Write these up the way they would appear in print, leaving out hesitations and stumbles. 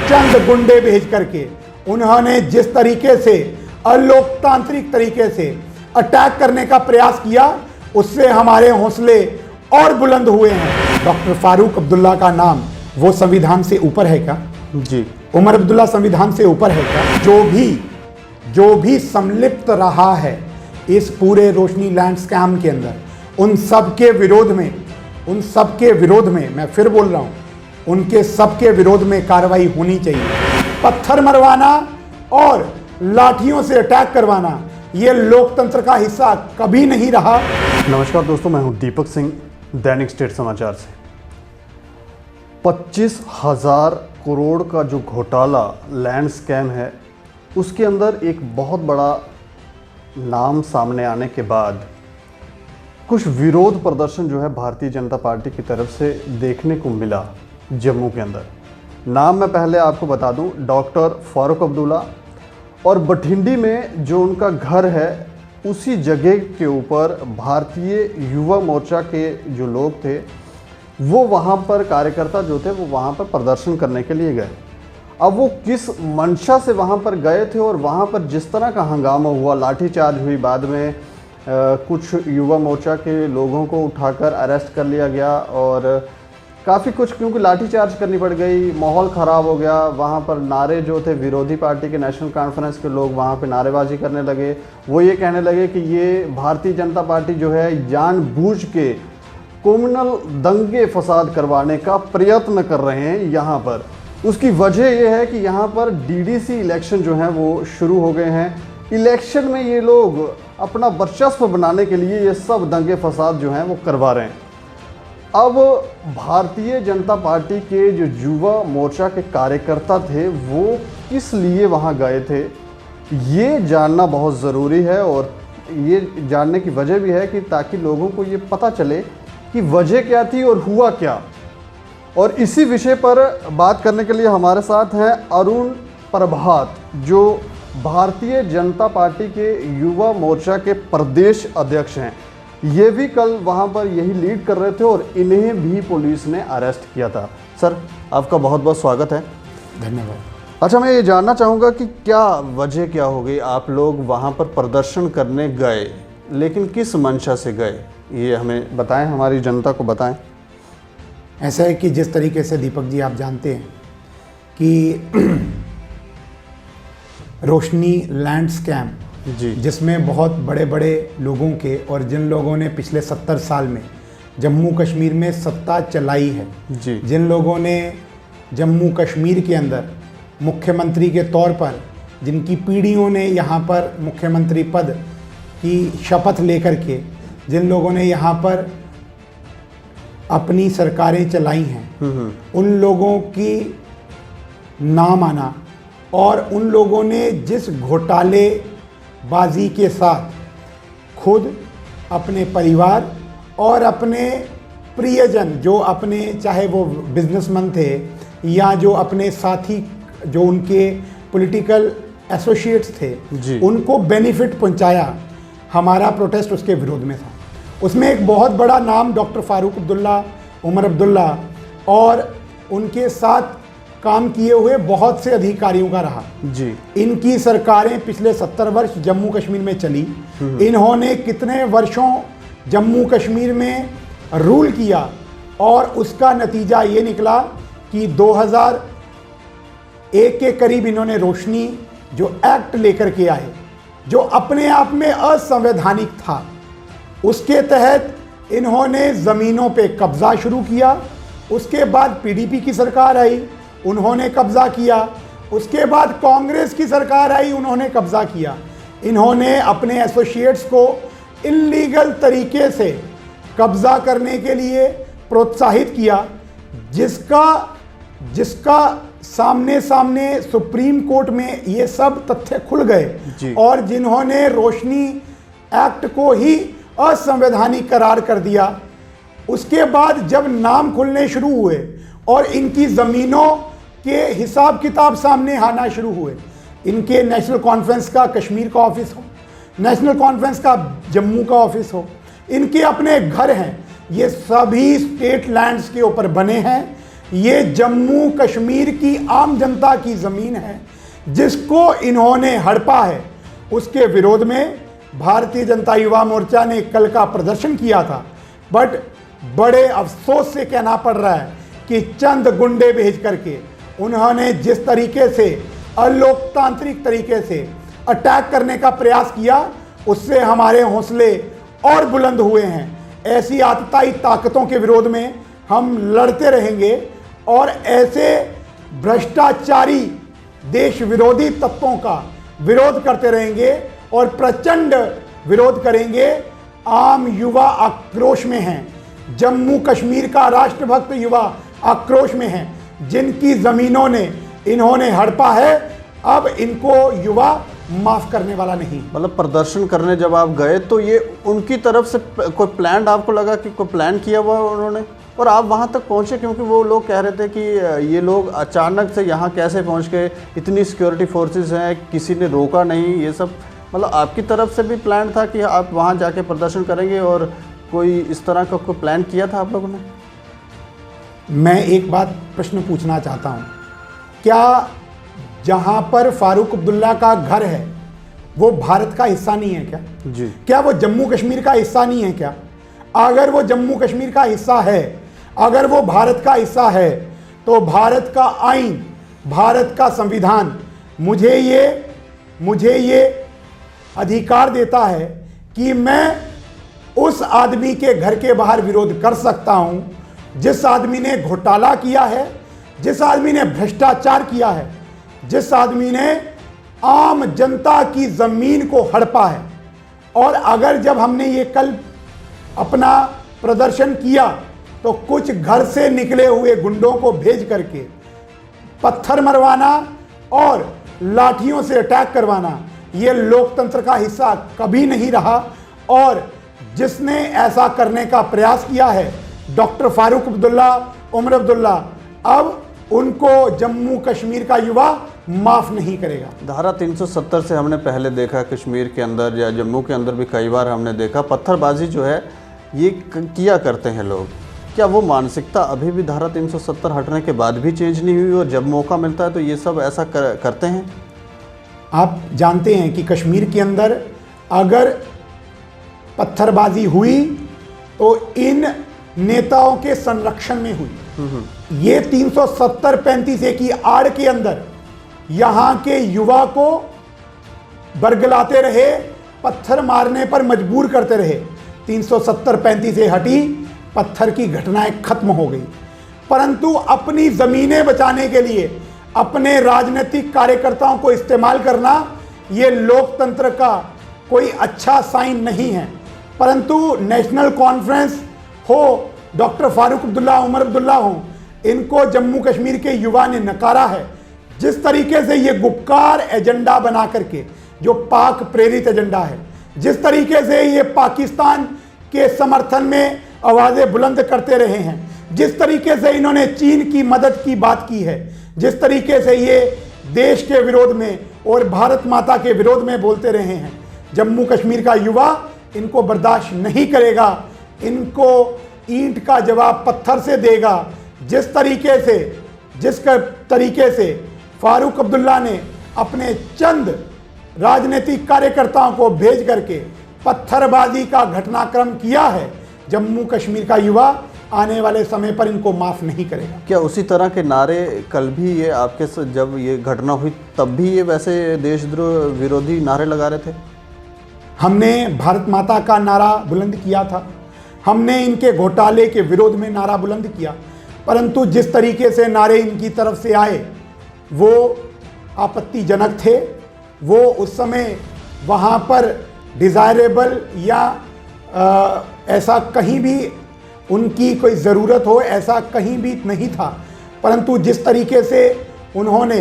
चंद गुंडे भेज करके उन्होंने जिस तरीके से अलोकतांत्रिक तरीके से अटैक करने का प्रयास किया, उससे हमारे हौसले और बुलंद हुए हैं। डॉक्टर फारूक अब्दुल्ला का नाम वो संविधान से ऊपर है क्या? जी। उमर अब्दुल्ला संविधान से ऊपर है क्या? जो भी सम्मिलित रहा है इस पूरे रोशनी लैंड स्कैम के अंदर, उन सब के विरोध में मैं फिर बोल रहा हूं, उनके सबके विरोध में कार्रवाई होनी चाहिए। पत्थर मरवाना और लाठियों से अटैक करवाना ये लोकतंत्र का हिस्सा कभी नहीं रहा। नमस्कार दोस्तों, मैं हूं दीपक सिंह, दैनिक स्टेट समाचार से। 25,000 करोड़ का जो घोटाला लैंड स्कैम है, उसके अंदर एक बहुत बड़ा नाम सामने आने के बाद कुछ विरोध प्रदर्शन जो है भारतीय जनता पार्टी की तरफ से देखने को मिला जम्मू के अंदर। नाम मैं पहले आपको बता दूं, डॉक्टर फारूक अब्दुल्ला, और बठिंडी में जो उनका घर है उसी जगह के ऊपर भारतीय युवा मोर्चा के जो लोग थे वो वहाँ पर कार्यकर्ता जो थे वो वहाँ पर प्रदर्शन करने के लिए गए। अब वो किस मंशा से वहाँ पर गए थे और वहाँ पर जिस तरह का हंगामा हुआ, लाठीचार्ज हुई, बाद में कुछ युवा मोर्चा के लोगों को उठाकर अरेस्ट कर लिया गया और काफ़ी कुछ, क्योंकि लाठीचार्ज करनी पड़ गई, माहौल ख़राब हो गया। वहाँ पर नारे जो थे, विरोधी पार्टी के नेशनल कॉन्फ्रेंस के लोग वहाँ पे नारेबाजी करने लगे। वो ये कहने लगे कि ये भारतीय जनता पार्टी जो है जानबूझ के कम्युनल दंगे फसाद करवाने का प्रयत्न कर रहे हैं यहाँ पर। उसकी वजह ये है कि यहाँ पर डीडीसी इलेक्शन जो है वो शुरू हो गए हैं। इलेक्शन में ये लोग अपना वर्चस्व बनाने के लिए ये सब दंगे फसाद जो हैं वो करवा रहे हैं। अब भारतीय जनता पार्टी के जो युवा मोर्चा के कार्यकर्ता थे वो किस लिए वहाँ गए थे, ये जानना बहुत ज़रूरी है। और ये जानने की वजह भी है कि ताकि लोगों को ये पता चले कि वजह क्या थी और हुआ क्या। और इसी विषय पर बात करने के लिए हमारे साथ हैं अरुण प्रभात, जो भारतीय जनता पार्टी के युवा मोर्चा के प्रदेश अध्यक्ष हैं। ये भी कल वहाँ पर यही लीड कर रहे थे और इन्हें भी पुलिस ने अरेस्ट किया था। सर, आपका बहुत बहुत स्वागत है। धन्यवाद। अच्छा, मैं ये जानना चाहूँगा कि क्या वजह क्या हो गई, आप लोग वहाँ पर प्रदर्शन करने गए, लेकिन किस मंशा से गए, ये हमें बताएं, हमारी जनता को बताएं। ऐसा है कि जिस तरीके से दीपक जी आप जानते हैं कि रोशनी लैंड स्कैम जी, जिसमें बहुत बड़े बड़े लोगों के और जिन लोगों ने पिछले 70 साल में जम्मू कश्मीर में सत्ता चलाई है जी, जिन लोगों ने जम्मू कश्मीर के अंदर मुख्यमंत्री के तौर पर, जिनकी पीढ़ियों ने यहाँ पर मुख्यमंत्री पद की शपथ लेकर के जिन लोगों ने यहाँ पर अपनी सरकारें चलाई हैं, उन लोगों की नाम आना और उन लोगों ने जिस घोटालेबाजी के साथ खुद, अपने परिवार और अपने प्रियजन, जो अपने, चाहे वो बिजनेसमैन थे या जो अपने साथी, जो उनके पॉलिटिकल एसोसिएट्स थे, उनको बेनिफिट पहुंचाया। हमारा प्रोटेस्ट उसके विरोध में था। उसमें एक बहुत बड़ा नाम डॉक्टर फारूक अब्दुल्ला, उमर अब्दुल्ला और उनके साथ काम किए हुए बहुत से अधिकारियों का रहा जी। इनकी सरकारें पिछले 70 वर्ष जम्मू कश्मीर में चली। इन्होंने कितने वर्षों जम्मू कश्मीर में रूल किया और उसका नतीजा ये निकला कि 2001 के करीब इन्होंने रोशनी जो एक्ट लेकर के आए, जो अपने आप में असंवैधानिक था, उसके तहत इन्होंने ज़मीनों पे कब्ज़ा शुरू किया। उसके बाद पीडीपी की सरकार आई, उन्होंने कब्ज़ा किया। उसके बाद कांग्रेस की सरकार आई, उन्होंने कब्ज़ा किया। इन्होंने अपने एसोसिएट्स को इल्लीगल तरीके से कब्ज़ा करने के लिए प्रोत्साहित किया, जिसका सामने सुप्रीम कोर्ट में ये सब तथ्य खुल गए और जिन्होंने रोशनी एक्ट को ही असंवैधानिक करार कर दिया। उसके बाद जब नाम खुलने शुरू हुए और इनकी ज़मीनों के हिसाब किताब सामने आना शुरू हुए, इनके नेशनल कॉन्फ्रेंस का कश्मीर का ऑफिस हो, नेशनल कॉन्फ्रेंस का जम्मू का ऑफिस हो, इनके अपने घर हैं, ये सभी स्टेट लैंड्स के ऊपर बने हैं। ये जम्मू कश्मीर की आम जनता की ज़मीन है जिसको इन्होंने हड़पा है। उसके विरोध में भारतीय जनता युवा मोर्चा ने कल का प्रदर्शन किया था, बट बड़े अफसोस से कहना पड़ रहा है कि चंद गुंडे भेज करके उन्होंने जिस तरीके से अलोकतांत्रिक तरीके से अटैक करने का प्रयास किया, उससे हमारे हौसले और बुलंद हुए हैं। ऐसी आतताई ताकतों के विरोध में हम लड़ते रहेंगे और ऐसे भ्रष्टाचारी देश विरोधी तत्वों का विरोध करते रहेंगे और प्रचंड विरोध करेंगे। आम युवा आक्रोश में हैं, जम्मू कश्मीर का राष्ट्रभक्त युवा आक्रोश में है, जिनकी ज़मीनों ने इन्होंने हड़पा है। अब इनको युवा माफ़ करने वाला नहीं। मतलब प्रदर्शन करने जब आप गए तो ये उनकी तरफ से कोई प्लान, आपको लगा कि कोई प्लान किया हुआ उन्होंने, और आप वहाँ तक पहुँचे? क्योंकि वो लोग कह रहे थे कि ये लोग अचानक से यहाँ कैसे पहुँच गए, इतनी सिक्योरिटी फोर्सेस हैं, किसी ने रोका नहीं, ये सब। मतलब आपकी तरफ से भी प्लान था कि आप वहाँ जाके प्रदर्शन करेंगे, और कोई इस तरह का कोई प्लान किया था आप लोगों ने? मैं एक बात प्रश्न पूछना चाहता हूँ, क्या जहाँ पर फारूक अब्दुल्ला का घर है वो भारत का हिस्सा नहीं है क्या? जी। क्या वो जम्मू कश्मीर का हिस्सा नहीं है क्या? अगर वो जम्मू कश्मीर का हिस्सा है, अगर वो भारत का हिस्सा है, तो भारत का आईन, भारत का संविधान मुझे ये अधिकार देता है कि मैं उस आदमी के घर के बाहर विरोध कर सकता हूं जिस आदमी ने घोटाला किया है, जिस आदमी ने भ्रष्टाचार किया है, जिस आदमी ने आम जनता की ज़मीन को हड़पा है। और अगर जब हमने ये कल अपना प्रदर्शन किया तो कुछ घर से निकले हुए गुंडों को भेज करके पत्थर मरवाना और लाठियों से अटैक करवाना, ये लोकतंत्र का हिस्सा कभी नहीं रहा। और जिसने ऐसा करने का प्रयास किया है, डॉक्टर फारूक अब्दुल्ला, उमर अब्दुल्ला, अब उनको जम्मू कश्मीर का युवा माफ़ नहीं करेगा। धारा 370 से हमने पहले देखा, कश्मीर के अंदर या जम्मू के अंदर भी कई बार हमने देखा पत्थरबाजी जो है ये किया करते हैं लोग। क्या वो मानसिकता अभी भी धारा 370 हटने के बाद भी चेंज नहीं हुई, और जब मौका मिलता है तो ये सब ऐसा करते हैं? आप जानते हैं कि कश्मीर के अंदर अगर पत्थरबाजी हुई तो इन नेताओं के संरक्षण में हुई। ये 370-35 की आड़ के अंदर यहाँ के युवा को बरगलाते रहे, पत्थर मारने पर मजबूर करते रहे। 370-35 हटी, पत्थर की घटनाएं खत्म हो गई। परंतु अपनी ज़मीनें बचाने के लिए अपने राजनीतिक कार्यकर्ताओं को इस्तेमाल करना, ये लोकतंत्र का कोई अच्छा साइन नहीं है। परंतु नेशनल कॉन्फ्रेंस हो, डॉक्टर फारूक अब्दुल्ला, उमर अब्दुल्ला हो, इनको जम्मू कश्मीर के युवा ने नकारा है। जिस तरीके से ये गुपकार एजेंडा बना करके, जो पाक प्रेरित एजेंडा है, जिस तरीके से ये पाकिस्तान के समर्थन में आवाज़ें बुलंद करते रहे हैं, जिस तरीके से इन्होंने चीन की मदद की बात की है, जिस तरीके से ये देश के विरोध में और भारत माता के विरोध में बोलते रहे हैं, जम्मू कश्मीर का युवा इनको बर्दाश्त नहीं करेगा। इनको ईंट का जवाब पत्थर से देगा। जिस तरीके से फारूक अब्दुल्ला ने अपने चंद राजनीतिक कार्यकर्ताओं को भेज करके पत्थरबाजी का घटनाक्रम किया है, जम्मू कश्मीर का युवा आने वाले समय पर इनको माफ़ नहीं करेगा। क्या उसी तरह के नारे कल भी ये आपके जब ये घटना हुई तब भी ये वैसे देशद्रोह विरोधी नारे लगा रहे थे? हमने भारत माता का नारा बुलंद किया था, हमने इनके घोटाले के विरोध में नारा बुलंद किया। परंतु जिस तरीके से नारे इनकी तरफ से आए वो आपत्तिजनक थे। वो उस समय वहाँ पर डिज़ायरेबल या ऐसा कहीं भी उनकी कोई ज़रूरत हो, ऐसा कहीं भी नहीं था। परंतु जिस तरीके से उन्होंने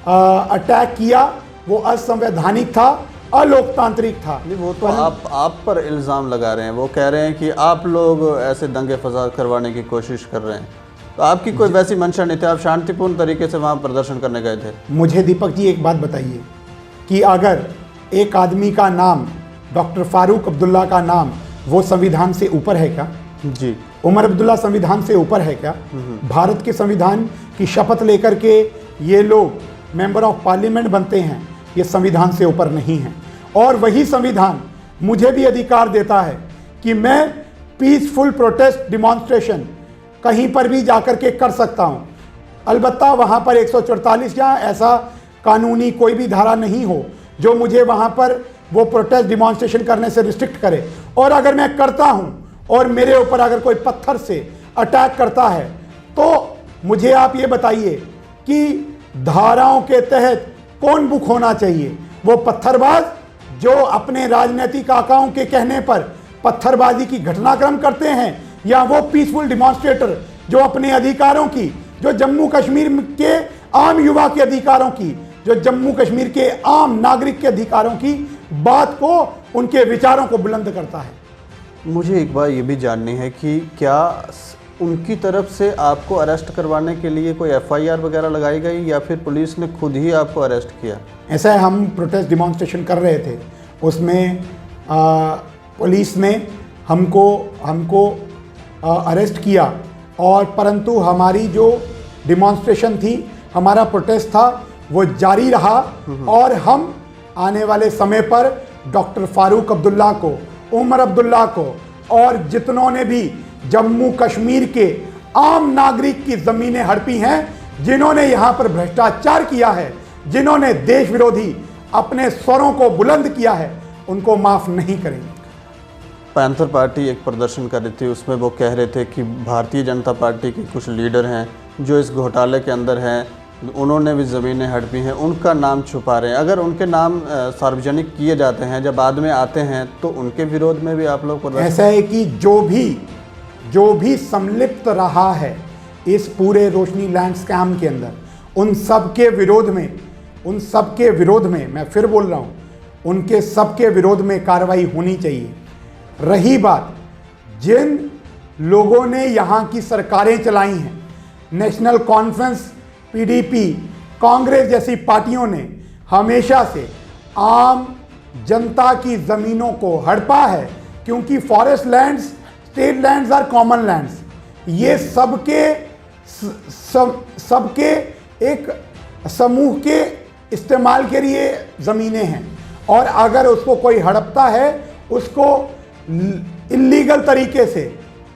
अटैक किया वो असंवैधानिक था, अलोकतांत्रिक था। नहीं, वो तो आप पर इल्ज़ाम लगा रहे हैं। वो कह रहे हैं कि आप लोग ऐसे दंगे फसाद करवाने की कोशिश कर रहे हैं। तो आपकी कोई वैसी मंशा नहीं थी, आप शांतिपूर्ण तरीके से वहाँ प्रदर्शन करने गए थे? मुझे दीपक जी एक बात बताइए कि अगर एक आदमी का नाम, डॉक्टर फारूक अब्दुल्ला का नाम, वो संविधान से ऊपर है क्या? जी। उमर अब्दुल्ला संविधान से ऊपर है क्या? भारत के संविधान की शपथ लेकर के ये लोग मेंबर ऑफ पार्लियामेंट बनते हैं, ये संविधान से ऊपर नहीं है। और वही संविधान मुझे भी अधिकार देता है कि मैं पीसफुल प्रोटेस्ट डिमॉन्स्ट्रेशन कहीं पर भी जाकर के कर सकता हूं। अलबत्ता वहां पर 144 या ऐसा कानूनी कोई भी धारा नहीं हो जो मुझे वहां पर वो प्रोटेस्ट डिमॉन्स्ट्रेशन करने से रिस्ट्रिक्ट करे। और अगर मैं करता हूं और मेरे ऊपर अगर कोई पत्थर से अटैक करता है तो मुझे आप ये बताइए कि धाराओं के तहत कौन बुक होना चाहिए? वो पत्थरबाज जो अपने राजनीतिक आकाओं के कहने पर पत्थरबाजी की घटनाक्रम करते हैं, या वो पीसफुल डिमॉन्स्ट्रेटर जो अपने अधिकारों की, जो जम्मू कश्मीर के आम युवा के अधिकारों की, जो जम्मू कश्मीर के आम नागरिक के अधिकारों की बात को, उनके विचारों को बुलंद करता है। मुझे एक बात ये भी जाननी है कि क्या उनकी तरफ से आपको अरेस्ट करवाने के लिए कोई एफआईआर वगैरह लगाई गई या फिर पुलिस ने खुद ही आपको अरेस्ट किया? ऐसा है, हम प्रोटेस्ट डिमॉन्स्ट्रेशन कर रहे थे, उसमें पुलिस ने हमको अरेस्ट किया, और परंतु हमारी जो डिमॉन्स्ट्रेशन थी, हमारा प्रोटेस्ट था, वो जारी रहा। और हम आने वाले समय पर डॉक्टर फारूक अब्दुल्ला को, उमर अब्दुल्ला को और जितनों ने भी जम्मू कश्मीर के आम नागरिक की ज़मीनें हड़पी हैं, जिन्होंने यहाँ पर भ्रष्टाचार किया है, जिन्होंने देश विरोधी अपने स्वरों को बुलंद किया है, उनको माफ़ नहीं करेंगे। पैंथर पार्टी एक प्रदर्शन कर रही थी, उसमें वो कह रहे थे कि भारतीय जनता पार्टी के कुछ लीडर हैं जो इस घोटाले के अंदर हैं, उन्होंने भी ज़मीनें हड़पी हैं, उनका नाम छुपा रहे हैं। अगर उनके नाम सार्वजनिक किए जाते हैं, जब बाद में आते हैं, तो उनके विरोध में भी आप लोग प्रदर्शन? ऐसा है कि जो भी सम्मिलित रहा है इस पूरे रोशनी लैंड स्कैम के अंदर, उन सब के विरोध में मैं फिर बोल रहा हूँ, उनके सब के विरोध में कार्रवाई होनी चाहिए। रही बात जिन लोगों ने यहाँ की सरकारें चलाई हैं, नेशनल कॉन्फ्रेंस, पीडीपी, कांग्रेस जैसी पार्टियों ने हमेशा से आम जनता की ज़मीनों को हड़पा है, क्योंकि forest lands, state lands or common lands, ये सबके एक समूह के इस्तेमाल के लिए ज़मीनें हैं। और अगर उसको कोई हड़पता है, उसको इल्लीगल तरीके से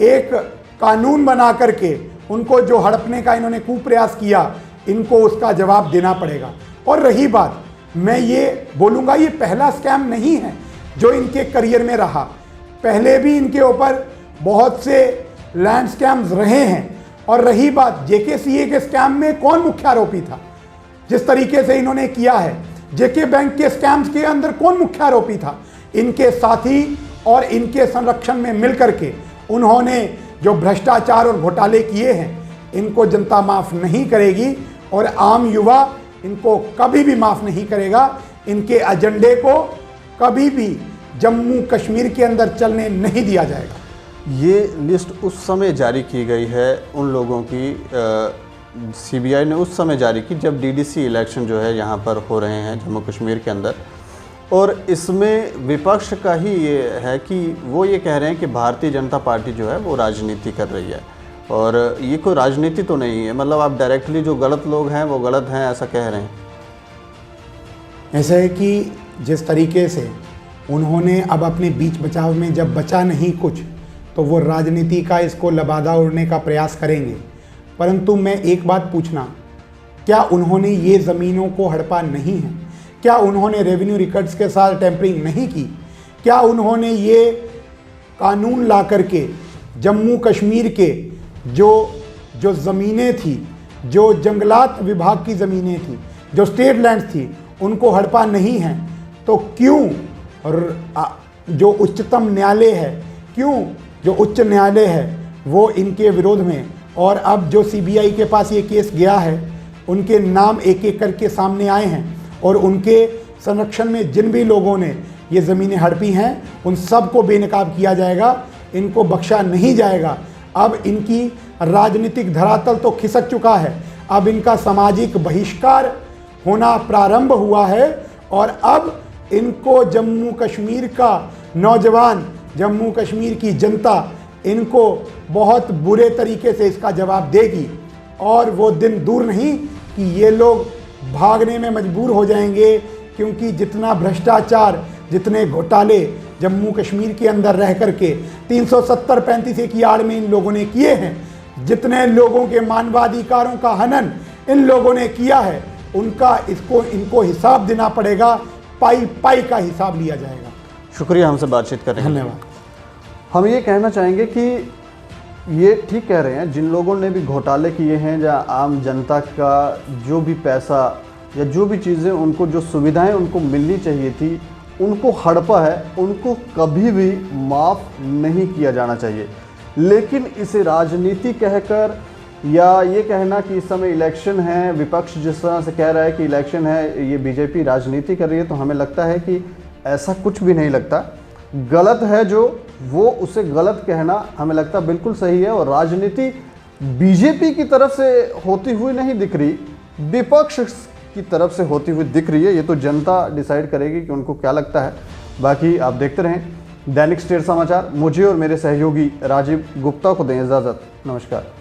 एक कानून बना करके उनको जो हड़पने का इन्होंने कुप्रयास किया, इनको उसका जवाब देना पड़ेगा। और रही बात, मैं ये बोलूँगा, ये पहला स्कैम नहीं है जो इनके करियर में रहा, पहले भी इनके ऊपर बहुत से लैंड स्कैम्स रहे हैं। और रही बात जेकेसीए के स्कैम में कौन मुख्य आरोपी था? जिस तरीके से इन्होंने किया है जेके बैंक के स्कैम्स के अंदर कौन मुख्य आरोपी था? इनके साथी और इनके संरक्षण में मिलकर के उन्होंने जो भ्रष्टाचार और घोटाले किए हैं, इनको जनता माफ़ नहीं करेगी और आम युवा इनको कभी भी माफ़ नहीं करेगा। इनके एजेंडे को कभी भी जम्मू कश्मीर के अंदर चलने नहीं दिया जाएगा। ये लिस्ट उस समय जारी की गई है उन लोगों की, सीबीआई ने उस समय जारी की जब डीडीसी इलेक्शन जो है यहाँ पर हो रहे हैं जम्मू कश्मीर के अंदर, और इसमें विपक्ष का ही ये है कि वो ये कह रहे हैं कि भारतीय जनता पार्टी जो है वो राजनीति कर रही है, और ये कोई राजनीति तो नहीं है, मतलब आप डायरेक्टली जो गलत लोग हैं वो गलत हैं ऐसा कह रहे हैं। ऐसा है कि जिस तरीके से उन्होंने अब अपने बीच बचाव में जब बचा नहीं कुछ, तो वो राजनीति का इसको लबादा उड़ने का प्रयास करेंगे। परंतु मैं एक बात पूछना, क्या उन्होंने ये ज़मीनों को हड़पा नहीं है? क्या उन्होंने रेवेन्यू रिकॉर्ड्स के साथ टेम्परिंग नहीं की? क्या उन्होंने ये कानून ला करके जम्मू कश्मीर के जो ज़मीनें थी, जो जंगलात विभाग की ज़मीनें थी, जो स्टेट लैंड्स थी, उनको हड़पा नहीं है? तो क्यों जो उच्चतम न्यायालय है, क्यों जो उच्च न्यायालय है वो इनके विरोध में, और अब जो सीबीआई के पास ये केस गया है, उनके नाम एक एक करके सामने आए हैं, और उनके संरक्षण में जिन भी लोगों ने ये ज़मीनें हड़पी हैं, उन सब को बेनकाब किया जाएगा, इनको बख्शा नहीं जाएगा। अब इनकी राजनीतिक धरातल तो खिसक चुका है, अब इनका सामाजिक बहिष्कार होना प्रारंभ हुआ है, और अब इनको जम्मू कश्मीर का नौजवान, जम्मू कश्मीर की जनता इनको बहुत बुरे तरीके से इसका जवाब देगी। और वो दिन दूर नहीं कि ये लोग भागने में मजबूर हो जाएंगे, क्योंकि जितना भ्रष्टाचार, जितने घोटाले जम्मू कश्मीर के अंदर रह करके 370-35 की आड़ में इन लोगों ने किए हैं, जितने लोगों के मानवाधिकारों का हनन इन लोगों ने किया है, उनका इनको हिसाब देना पड़ेगा। पाई पाई का हिसाब लिया जाएगा। शुक्रिया हमसे बातचीत करने के लिए। धन्यवाद। हम ये कहना चाहेंगे कि ये ठीक कह रहे हैं, जिन लोगों ने भी घोटाले किए हैं, जहाँ आम जनता का जो भी पैसा या जो भी चीज़ें, उनको जो सुविधाएं उनको मिलनी चाहिए थी, उनको हड़पा है, उनको कभी भी माफ़ नहीं किया जाना चाहिए। लेकिन इसे राजनीति कहकर, या ये कहना कि इस समय इलेक्शन है, विपक्ष जिस तरह से कह रहा है कि इलेक्शन है, ये बीजेपी राजनीति कर रही है, तो हमें लगता है कि ऐसा कुछ भी नहीं लगता। गलत है जो, वो उसे गलत कहना हमें लगता बिल्कुल सही है। और राजनीति बीजेपी की तरफ से होती हुई नहीं दिख रही, विपक्ष की तरफ से होती हुई दिख रही है। ये तो जनता डिसाइड करेगी कि उनको क्या लगता है। बाकी आप देखते रहें दैनिक स्टेट समाचार। मुझे और मेरे सहयोगी राजीव गुप्ता को दें इजाज़त। नमस्कार।